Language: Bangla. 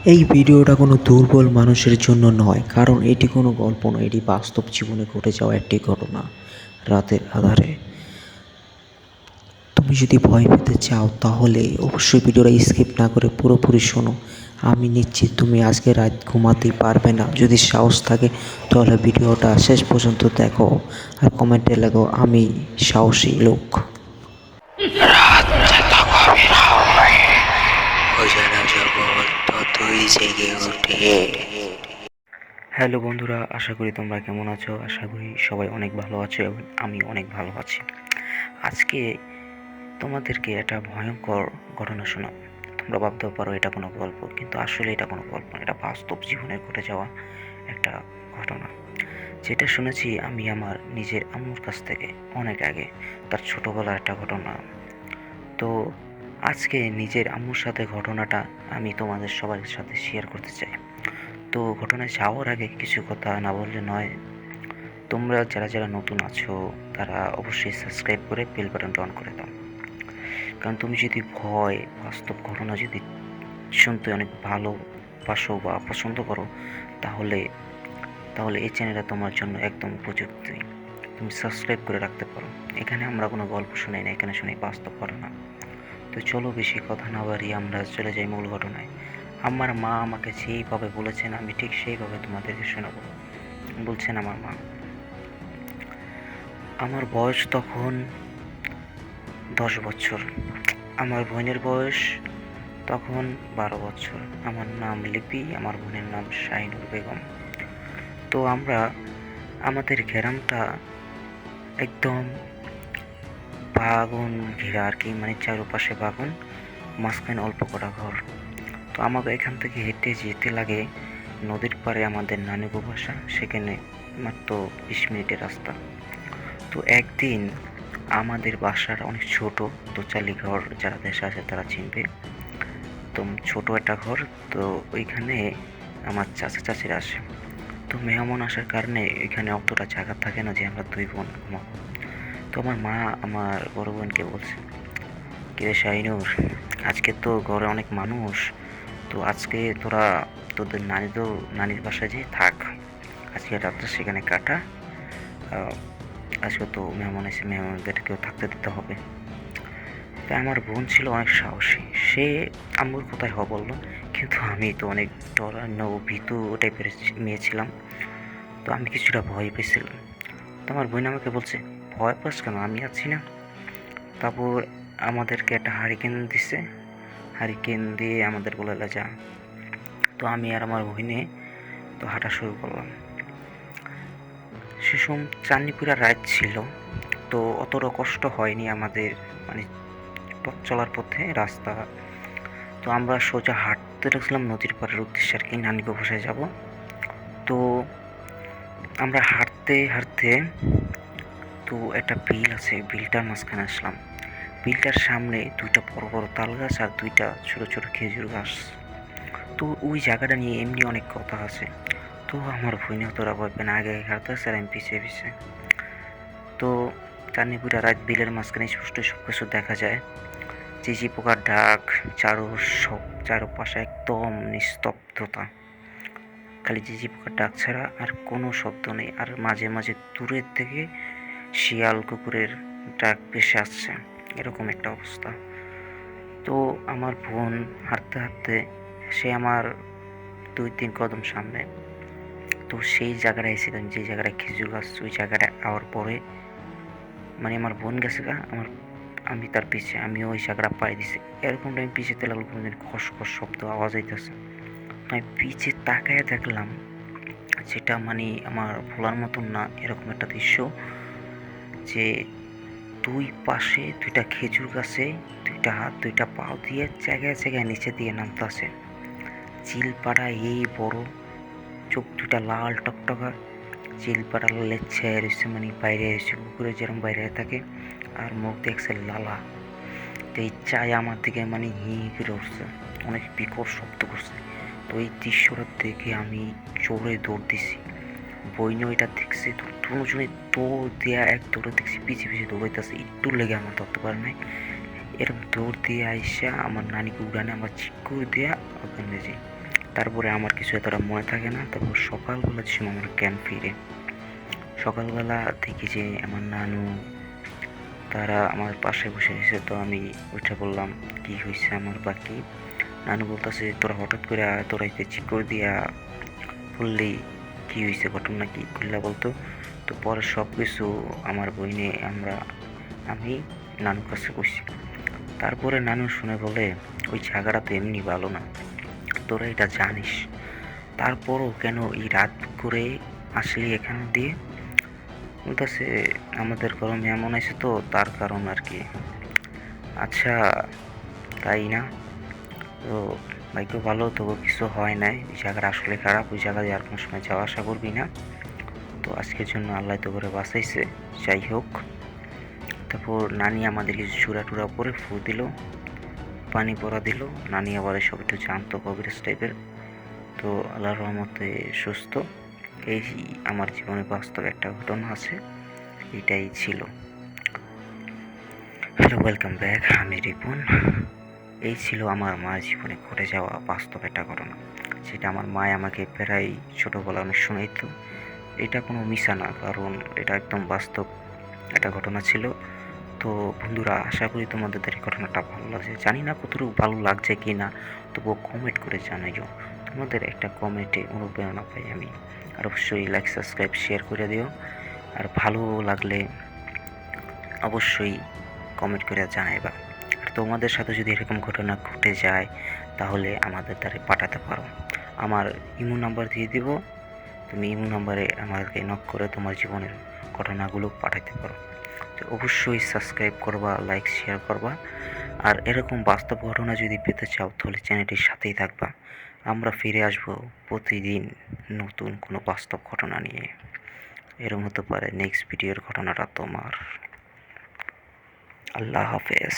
এই ভিডিওটা কোনো দুর্বল মানুষের জন্য নয়, কারণ এটি কোনো গল্প নয়, এটি বাস্তব জীবনে ঘটে যাওয়া একটি ঘটনা। রাতের আধারে তুমি যদি ভয় পেতে চাও তাহলে অবশ্যই ভিডিওটা স্কিপ না করে পুরোপুরি শোনো। আমি নিশ্চিত তুমি আজকে রাত ঘুমাতেই পারবে না। যদি সাহস থাকে তাহলে ভিডিওটা শেষ পর্যন্ত দেখো আর কমেন্টে লেখো আমি সাহসী লোক। রাত যত গভীর হয় অজানা জগৎ ততই জেগে ওঠে। হ্যালো বন্ধুরা, আশা করি তোমরা কেমন আছো। আশা করি সবাই অনেক ভালো আছো এবং আমি অনেক ভালো আছি। আজকে তোমাদেরকে একটা ভয়ঙ্কর ঘটনা শোনাব। তোমরা ভাবতে পারো এটা কোনো গল্প, কিন্তু আসলে এটা কোনো গল্প না, এটা বাস্তব জীবনে ঘটে যাওয়া একটা ঘটনা, যেটা শুনেছি আমি আমার নিজের আম্মুর কাছ থেকে অনেক আগে। তার ছোটোবেলার একটা ঘটনা। তো আজকে নিজের আম্মুর সাথে ঘটনাটা আমি তোমাদের সবার সাথে শেয়ার করতে চাই। তো ঘটনায় যাওয়ার আগে কিছু কথা না বললে নয়। তোমরা যারা যারা নতুন আছো তারা অবশ্যই সাবস্ক্রাইব করে বেল বাটনটা অন করে দাও, কারণ তুমি যদি ভয় বাস্তব ঘটনা যদি শুনতে অনেক ভালোবাসো বা পছন্দ করো তাহলে তাহলে এই চ্যানেলটা তোমার জন্য একদম উপযুক্ত। তুমি সাবস্ক্রাইব করে রাখতে পারো। এখানে আমরা কোনো গল্প শুনি না, এখানে শুনি বাস্তব ঘটনা। তো চলো বেশি কথা না বাড়িয়ে আমরা চলে যাই মূল ঘটনায়। আমার মা আমাকে যেইভাবে বলেছেন আমি ঠিক সেইভাবে তোমাদেরকে শোনাবো। বলছেন আমার মা, আমার বয়স তখন 10 বছর, আমার বোনের বয়স তখন 12 বছর। আমার নাম লিপি, আমার বোনের নাম শাহিনুর বেগম। তো আমরা আমাদের গ্রামটা একদম বাগান ঘেরা আর কি, মানে চারপাশে বাগান, মাঝখানে অল্প কটা ঘর। তো আমাকে এখান থেকে হেঁটে যেতে লাগে নদীর পাড়ে আমাদের নানুগো বাসা, সেখানে মাত্র 20 মিনিটের রাস্তা। তো একদিন আমাদের বাসার অনেক ছোট, দোচালি ঘর, যারা দেশে আছে তারা চিনবে। তো ছোট একটা ঘর। তো ওইখানে আমার চাচা চাচিরা আসে। তো মেহমান আসার কারণে এখানে অতটা জায়গা থাকে না যে আমরা দুই বোন ঘুমাবো। তো আমার মা আমার বড় বোনকে বলছে, কিরে শাহিনুর, আজকে তো ঘরে অনেক মানুষ, তো আজকে তোরা তোদের নানির বাসায় যেয়ে থাক, আজকে রাতটা সেখানে কাটা। আজকে তো মেহমান এসে, মেহমানদেরকেও থাকতে দিতে হবে। তাই আমার বোন ছিল অনেক সাহসী, সে আম্মুর কথাই বললো, কিন্তু আমি তো অনেক ডরানো ভীতু টাইপের মেয়ে ছিলাম। তো আমি কিছুটা ভয় পেয়েছিলাম। তো আমার বোন আমাকে বলছে, ভয় পাস কেন, আমি আছি না। তারপর আমাদেরকে একটা হারিকেন দিছে, হারিকেন দিয়ে আমাদের বলে যা। তো আমি আর আমার বোনে তো হাঁটা শুরু করলাম। সেসব চাঁদনিপুরা রাত ছিল, তো অতটা কষ্ট হয়নি আমাদের, মানে পথ চলার পথে রাস্তা। তো আমরা সোজা হাঁটতে লাগছিলাম নদীর পাড়ের উদ্দেশ্যে আর কি, নানিগো ভাষায় যাব। তো আমরা হাঁটতে হাঁটতে তো একটা বিল আছে, বিলটার মাঝখানে আসলাম। বিলটার সামনে দুইটা বড় বড় তাল গাছ আর দুইটা ছোট ছোট খেজুর গাছ। তো ওই জায়গাটা নিয়ে এমনি অনেক কথা আছে। তো আমার বোনে তোরা ভয় পেয়ে না, আগে হাঁটতে আসছে আর আমি পিছিয়ে পিছিয়ে। তো চাঁদনিপুরা রাত, বিলের মাঝখানে স্পষ্ট সব কিছু দেখা যায়। চিচি পোকার ডাক, চারপাশে একদম নিস্তব্ধতা, খালি চিচি পোকার ডাক ছাড়া আর কোনো শব্দ নেই। আর মাঝে মাঝে দূরের থেকে শিয়াল কুকুরের ডাক ভেসে আসছে, এরকম একটা অবস্থা। তো আমার বোন হাঁটতে হাঁটতে, সে আমার 2-3 কদম সামনে। তো সেই জায়গাটায় এসেছিলাম, যে জায়গাটায় খেজুর গাছ, ওই জায়গাটায় আওয়ার পরে, মানে আমার বোন গেছে গা, আমি তার পিছে, আমিও ওই জায়গাটা পাই দিছি। এরকম টাইম পিছিয়ে লাগলো, কোনোদিন খসখস শব্দ আওয়াজ হইতেছে। আমি পিছে তাকায় দেখলাম, যেটা মানে আমার ভোলার মতন না এরকম একটা দৃশ্য, যে দুই পাশে দুইটা খেজুর গাছে দুইটা হাত দুইটা পাও দিয়ে জায়গায় জায়গায় নিচে দিয়ে নামতেছে। চিলপাড়া এই বড়, চোখ দুইটা লাল টকটকা, চিলপাড়া লেচ্ছে রয়েছে, মানে বাইরে এসে কুকুরে যেরকম বাইরে থাকে, আর মুখ দেখছে লালা। তো এই চাই আমার দিকে মানে হি করে উঠছে, অনেক বিকট শব্দ করছে। তো এই দৃশ্যটা দেখে আমি জোরে দৌড় দিছি। বইনও এটা দেখছে, তো দুজনে দৌড় দেওয়া, এক দৌড়ে দেখছি পিছিয়ে পিছিয়ে দৌড়াইতেছে, একটু লেগে আমার ধরতে পারে নাই। এরকম দৌড় দিয়ে আইসা আমার নানিকে উড়ানে আমার চিকুর দেওয়া ওখানে যাই। তারপরে আমার কিছু এতটা মনে থাকে না। তারপর সকালবেলা ছিল আমার ক্যাম্প ফিরে, সকালবেলা দেখি যে আমার নানু তারা আমার পাশে বসে গেছে। তো আমি উঠে বললাম কি হয়েছে আমার বাকি। নানু বলতেছে তোরা হঠাৎ করে তোরাইতে চিকর দিয়া বললি কি হয়েছে, ঘটনা কি খুললা বলতো। তো পরে সব কিছু আমার বই নিয়ে আমি নানুর কাছে কইছি। তারপরে নানু শুনে বলে ওই জায়গাটা তো এমনি ভালো না, তোরা এটা জানিস, তারপরও কেন এই রাত করে আসলি এখান দিয়ে। বলতেছে আমাদের ঘরে মেহমান আছে তো তার কারণ আর কি। আচ্ছা তাই না, তো ভাগ্য ভালো তবু কিছু হয় নাই, ওই জায়গাটা আসলে খারাপ, ওই জায়গায় আর কোনো সময় যাওয়া আসা করবি না। তো আজকের জন্য আল্লাহ তো করে বাঁচাইছে, যাই হোক। তারপর নানি আমাদের কিছু চূড়া টুরা পরে ফু দিল, পানি পরা দিল। নানি আবার এসব একটু জানতো কবিরাজ টাইপের। তো আল্লাহর রহমতে সুস্থ। এই আমার জীবনে বাস্তব একটা ঘটনা আছে, এটাই ছিল। হ্যালো, ওয়েলকাম ব্যাক, আমি রিপন। এই ছিল আমার মায়ের জীবনে ঘটে যাওয়া বাস্তব একটা ঘটনা, যেটা আমার মায় আমাকে প্রায় ছোটোবেলা অনেক শোনাইতো। এটা কোনো মিশা না, কারণ এটা একদম বাস্তব একটা ঘটনা ছিল। তো বন্ধুরা, আশা করি তোমাদের এই ঘটনাটা ভালো লাগছে। জানি না কতটুকু ভালো লাগছে কি না, তবুও কমেন্ট করে জানাইও। তোমাদের একটা কমেন্টে অনুপ্রেরণা পাই আমি। আর অবশ্যই লাইক সাবস্ক্রাইব শেয়ার করে দিও। আর ভালো লাগলে অবশ্যই কমেন্ট করে জানাইবা। আর তোমাদের সাথে যদি এরকম ঘটনা ঘটে যায় তাহলে আমাদের দ্বারা পাঠাতে পারো। আমার ইমো নাম্বার দিয়ে দিব, তুমি ইমো নাম্বারে আমাকে নক করে তোমার জীবনের ঘটনাগুলো পাঠাতে পারো। তো অবশ্যই সাবস্ক্রাইব করবা, লাইক শেয়ার করবা। আর এরকম বাস্তব ঘটনা যদি পেতে চাও তাহলে চ্যানেলটির সাথেই থাকবা। আমরা ফিরে আসব প্রতিদিন নতুন কোনো বাস্তব ঘটনা নিয়ে। এরকম হতে পারে নেক্সট ভিডিওর ঘটনাটা তোমার। আল্লাহ হাফেজ।